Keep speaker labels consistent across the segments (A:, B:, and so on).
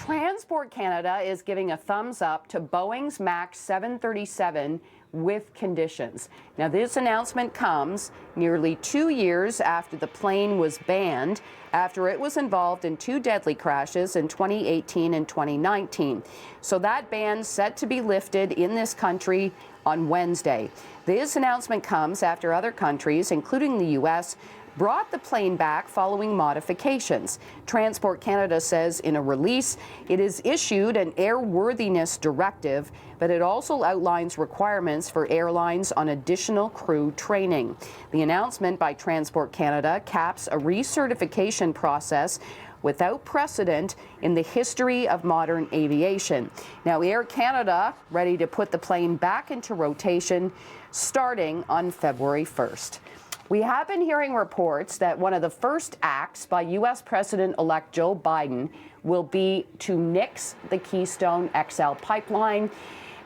A: Transport Canada is giving a thumbs up to Boeing's MAX 737 with conditions. Now, this announcement comes nearly 2 years after the plane was banned after it was involved in 2 deadly crashes in 2018 and 2019. So that ban set to be lifted in this country on Wednesday. This announcement comes after other countries, including the U.S., brought the plane back following modifications. Transport Canada says in a release it has issued an airworthiness directive, but it also outlines requirements for airlines on additional crew training. The announcement by Transport Canada caps a recertification process without precedent in the history of modern aviation. Now, Air Canada ready to put the plane back into rotation starting on February 1st. We have been hearing reports that one of the first acts by U.S. President-elect Joe Biden will be to nix the Keystone XL pipeline,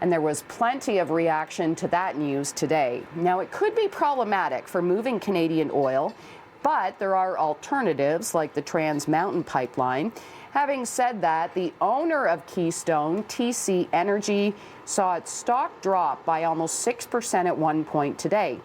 A: and there was plenty of reaction to that news today. Now, it could be problematic for moving Canadian oil, but there are alternatives like the Trans Mountain pipeline. Having said that, the owner of Keystone, TC Energy, saw its stock drop by almost 6% at one point today.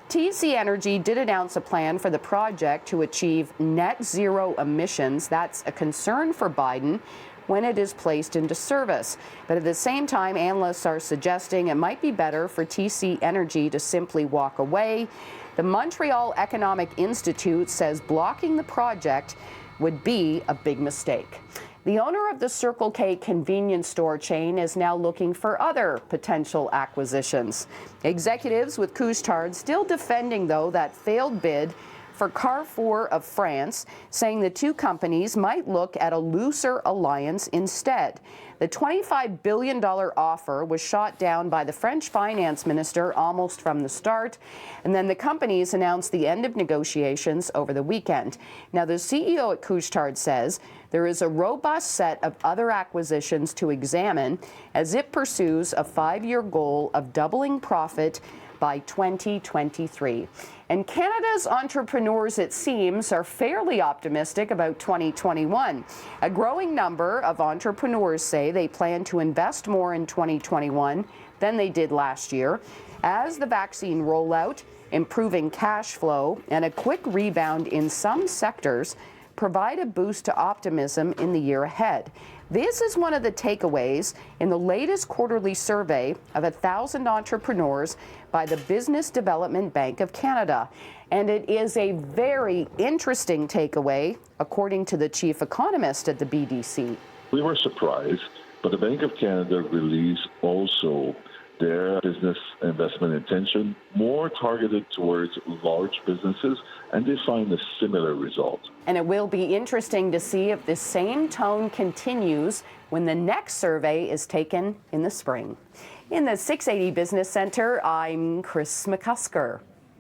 A: TC Energy did announce a plan for the project to achieve net zero emissions. That's a concern for Biden when it is placed into service. But at the same time, analysts are suggesting it might be better for TC Energy to simply walk away. The Montreal Economic Institute says blocking the project would be a big mistake. The owner of the Circle K convenience store chain is now looking for other potential acquisitions. Executives with Couche-Tard still defending, though, that failed bid for Carrefour of France, saying the two companies might look at a looser alliance instead. The $25 billion offer was shot down by the French finance minister almost from the start, and then the companies announced the end of negotiations over the weekend. Now, the CEO at Couche-Tard says there is a robust set of other acquisitions to examine as it pursues a 5-year goal of doubling profit by 2023. And Canada's entrepreneurs, it seems, are fairly optimistic about 2021. A growing number of entrepreneurs say they plan to invest more in 2021 than they did last year, as the vaccine rollout, improving cash flow, and a quick rebound in some sectors provide a boost to optimism in the year ahead. This is one of the takeaways in the latest quarterly survey of 1,000 entrepreneurs by the Business Development Bank of Canada. And it is a very interesting takeaway, according to the chief economist at the BDC.
B: We were surprised, but the Bank of Canada released also their business investment intention, more targeted towards large businesses, and they find a similar result.
A: And it will be interesting to see if this same tone continues when the next survey is taken in the spring. In the 680 Business Center, I'm Kris McCusker.